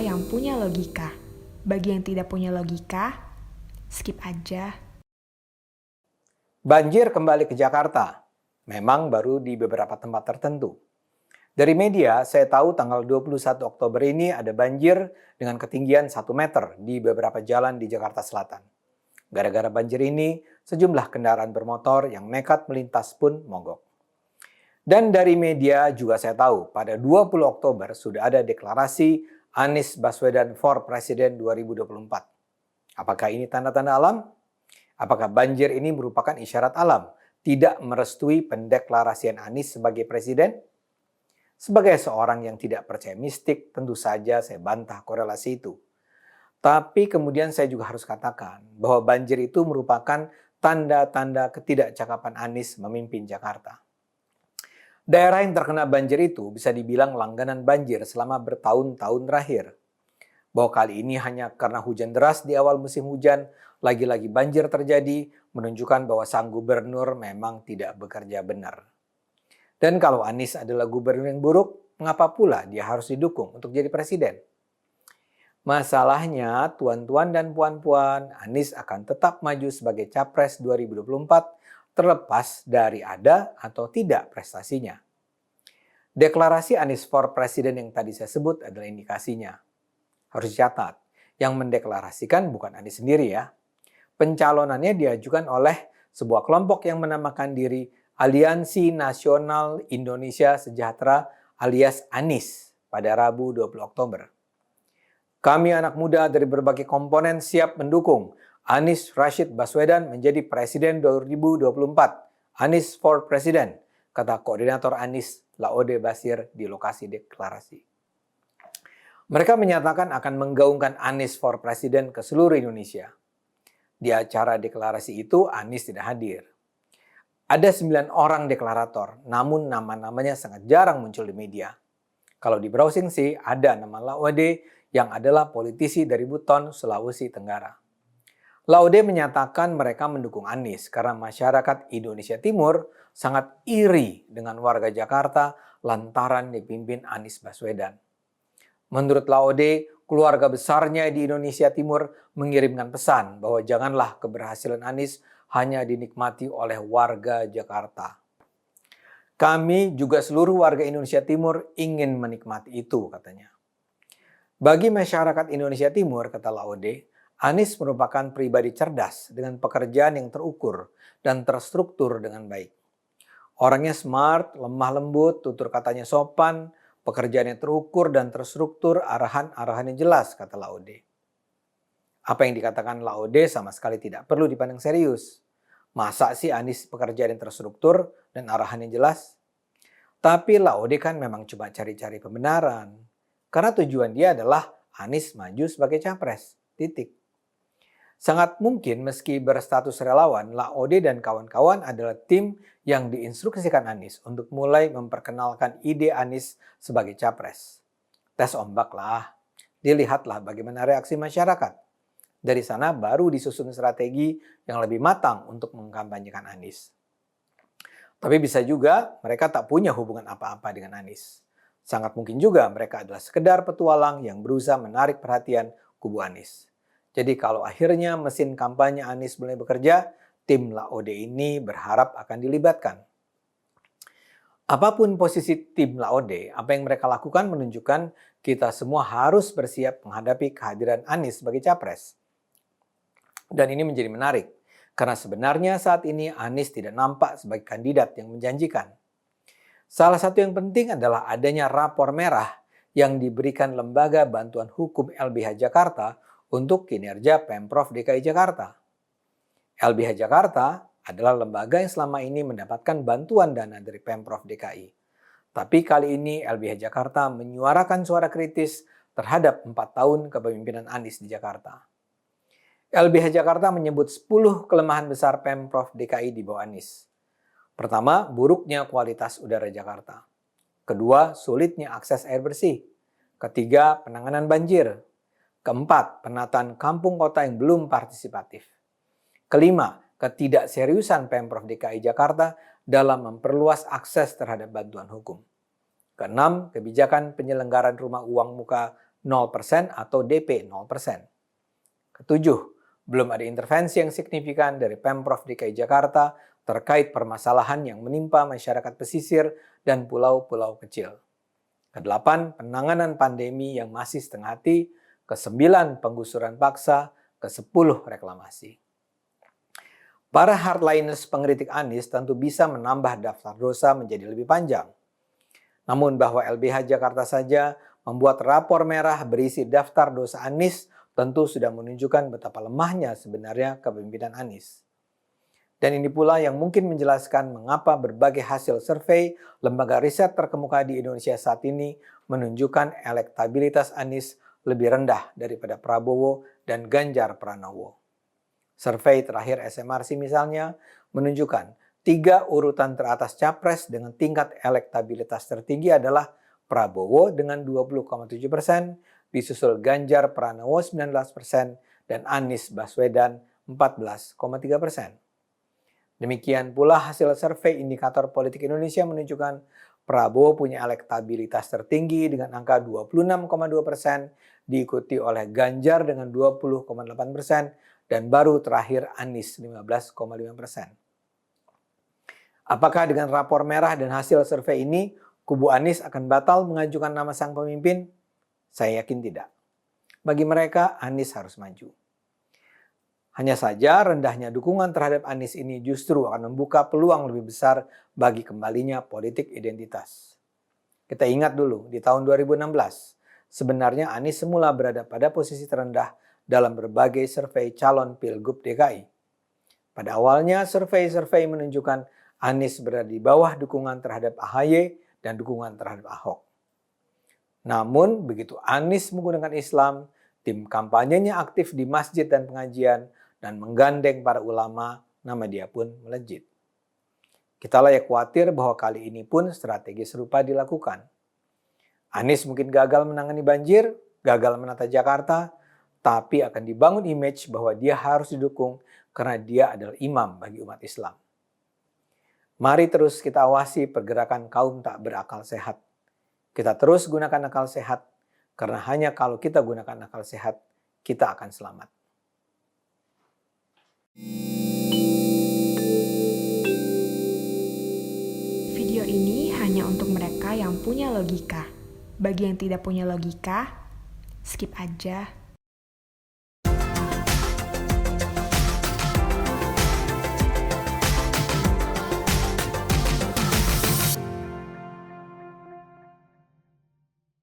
cerita yang punya logika. Bagi yang tidak punya logika, skip aja. Banjir kembali ke Jakarta. Memang baru di beberapa tempat tertentu. Dari media, saya tahu tanggal 21 Oktober ini ada banjir dengan ketinggian 1 meter di beberapa jalan di Jakarta Selatan. Gara-gara banjir ini, sejumlah kendaraan bermotor yang nekat melintas pun mogok. Dan dari media juga saya tahu, pada 20 Oktober sudah ada deklarasi Anies Baswedan for Presiden 2024. Apakah ini tanda-tanda alam? Apakah banjir ini merupakan isyarat alam tidak merestui pendeklarasian Anies sebagai presiden? Sebagai seorang yang tidak percaya mistik, tentu saja saya bantah korelasi itu. Tapi kemudian saya juga harus katakan bahwa banjir itu merupakan tanda-tanda ketidakcakapan Anies memimpin Jakarta. Daerah yang terkena banjir itu bisa dibilang langganan banjir selama bertahun-tahun terakhir. Bahwa kali ini hanya karena hujan deras di awal musim hujan, lagi-lagi banjir terjadi, menunjukkan bahwa sang gubernur memang tidak bekerja benar. Dan kalau Anies adalah gubernur yang buruk, mengapa pula dia harus didukung untuk jadi presiden? Masalahnya, tuan-tuan dan puan-puan, Anies akan tetap maju sebagai capres 2024 terlepas dari ada atau tidak prestasinya. Deklarasi Anies for Presiden yang tadi saya sebut adalah indikasinya. Harus dicatat, yang mendeklarasikan bukan Anies sendiri ya. Pencalonannya diajukan oleh sebuah kelompok yang menamakan diri Aliansi Nasional Indonesia Sejahtera alias ANIS pada Rabu 20 Oktober. Kami anak muda dari berbagai komponen siap mendukung Anies Rashid Baswedan menjadi Presiden 2024. Anies for President, kata Koordinator Anies Laode Basir di lokasi deklarasi. Mereka menyatakan akan menggaungkan Anies for President ke seluruh Indonesia. Di acara deklarasi itu Anies tidak hadir. Ada 9 orang deklarator, namun nama-namanya sangat jarang muncul di media. Kalau di browsing sih ada nama Laode yang adalah politisi dari Buton, Sulawesi Tenggara. Laode menyatakan mereka mendukung Anies karena masyarakat Indonesia Timur sangat iri dengan warga Jakarta lantaran dipimpin Anies Baswedan. Menurut Laode, keluarga besarnya di Indonesia Timur mengirimkan pesan bahwa janganlah keberhasilan Anies hanya dinikmati oleh warga Jakarta. Kami juga seluruh warga Indonesia Timur ingin menikmati itu, katanya. Bagi masyarakat Indonesia Timur, kata Laode, Anies merupakan pribadi cerdas dengan pekerjaan yang terukur dan terstruktur dengan baik. Orangnya smart, lemah lembut, tutur katanya sopan, pekerjaannya terukur dan terstruktur, arahan-arahannya jelas, kata Laode. Apa yang dikatakan Laode sama sekali tidak perlu dipandang serius. Masa sih Anies pekerjaan yang terstruktur dan arahannya jelas? Tapi Laode kan memang cuma cari-cari pembenaran. Karena tujuan dia adalah Anies maju sebagai capres. Titik. Sangat mungkin meski berstatus relawan, Laode dan kawan-kawan adalah tim yang diinstruksikan Anies untuk mulai memperkenalkan ide Anies sebagai capres. Tes ombak lah. Dilihatlah bagaimana reaksi masyarakat. Dari sana baru disusun strategi yang lebih matang untuk mengkampanyekan Anies. Tapi bisa juga mereka tak punya hubungan apa-apa dengan Anies. Sangat mungkin juga mereka adalah sekedar petualang yang berusaha menarik perhatian kubu Anies. Jadi kalau akhirnya mesin kampanye Anies mulai bekerja, tim Laode ini berharap akan dilibatkan. Apapun posisi tim Laode, apa yang mereka lakukan menunjukkan kita semua harus bersiap menghadapi kehadiran Anies sebagai capres. Dan ini menjadi menarik, karena sebenarnya saat ini Anies tidak nampak sebagai kandidat yang menjanjikan. Salah satu yang penting adalah adanya rapor merah yang diberikan Lembaga Bantuan Hukum LBH Jakarta untuk kinerja Pemprov DKI Jakarta. LBH Jakarta adalah lembaga yang selama ini mendapatkan bantuan dana dari Pemprov DKI. Tapi kali ini LBH Jakarta menyuarakan suara kritis terhadap 4 tahun kepemimpinan Anies di Jakarta. LBH Jakarta menyebut 10 kelemahan besar Pemprov DKI di bawah Anies. Pertama, buruknya kualitas udara Jakarta. Kedua, sulitnya akses air bersih. Ketiga, penanganan banjir. Keempat, penataan kampung kota yang belum partisipatif. Kelima, ketidakseriusan Pemprov DKI Jakarta dalam memperluas akses terhadap bantuan hukum. Keenam, kebijakan penyelenggaraan rumah uang muka 0% atau DP 0%. Ketujuh, belum ada intervensi yang signifikan dari Pemprov DKI Jakarta terkait permasalahan yang menimpa masyarakat pesisir dan pulau-pulau kecil. Kedelapan, penanganan pandemi yang masih setengah hati. Kesembilan, penggusuran paksa. Kesepuluh, reklamasi. Para hardliners pengkritik Anies tentu bisa menambah daftar dosa menjadi lebih panjang. Namun bahwa LBH Jakarta saja membuat rapor merah berisi daftar dosa Anies tentu sudah menunjukkan betapa lemahnya sebenarnya kepemimpinan Anies. Dan ini pula yang mungkin menjelaskan mengapa berbagai hasil survei lembaga riset terkemuka di Indonesia saat ini menunjukkan elektabilitas Anies lebih rendah daripada Prabowo dan Ganjar Pranowo. Survei terakhir SMRC misalnya menunjukkan 3 urutan teratas capres dengan tingkat elektabilitas tertinggi adalah Prabowo dengan 20,7%, disusul Ganjar Pranowo 19%, dan Anies Baswedan 14,3%. Demikian pula hasil survei Indikator Politik Indonesia menunjukkan Prabowo punya elektabilitas tertinggi dengan angka 26,2%, diikuti oleh Ganjar dengan 20,8%, dan baru terakhir Anies 15,5%. Apakah dengan rapor merah dan hasil survei ini, kubu Anies akan batal mengajukan nama sang pemimpin? Saya yakin tidak. Bagi mereka, Anies harus maju. Hanya saja rendahnya dukungan terhadap Anies ini justru akan membuka peluang lebih besar bagi kembalinya politik identitas. Kita ingat dulu, di tahun 2016, sebenarnya Anies semula berada pada posisi terendah dalam berbagai survei calon Pilgub DKI. Pada awalnya, survei-survei menunjukkan Anies berada di bawah dukungan terhadap AHY dan dukungan terhadap Ahok. Namun, begitu Anies menggunakan Islam, tim kampanyenya aktif di masjid dan pengajian, dan menggandeng para ulama, nama dia pun melejit. Kita layak khawatir bahwa kali ini pun strategi serupa dilakukan. Anies mungkin gagal menangani banjir, gagal menata Jakarta, tapi akan dibangun image bahwa dia harus didukung karena dia adalah imam bagi umat Islam. Mari terus kita awasi pergerakan kaum tak berakal sehat. Kita terus gunakan akal sehat, karena hanya kalau kita gunakan akal sehat, kita akan selamat. Video ini hanya untuk mereka yang punya logika. Bagi yang tidak punya logika, skip aja.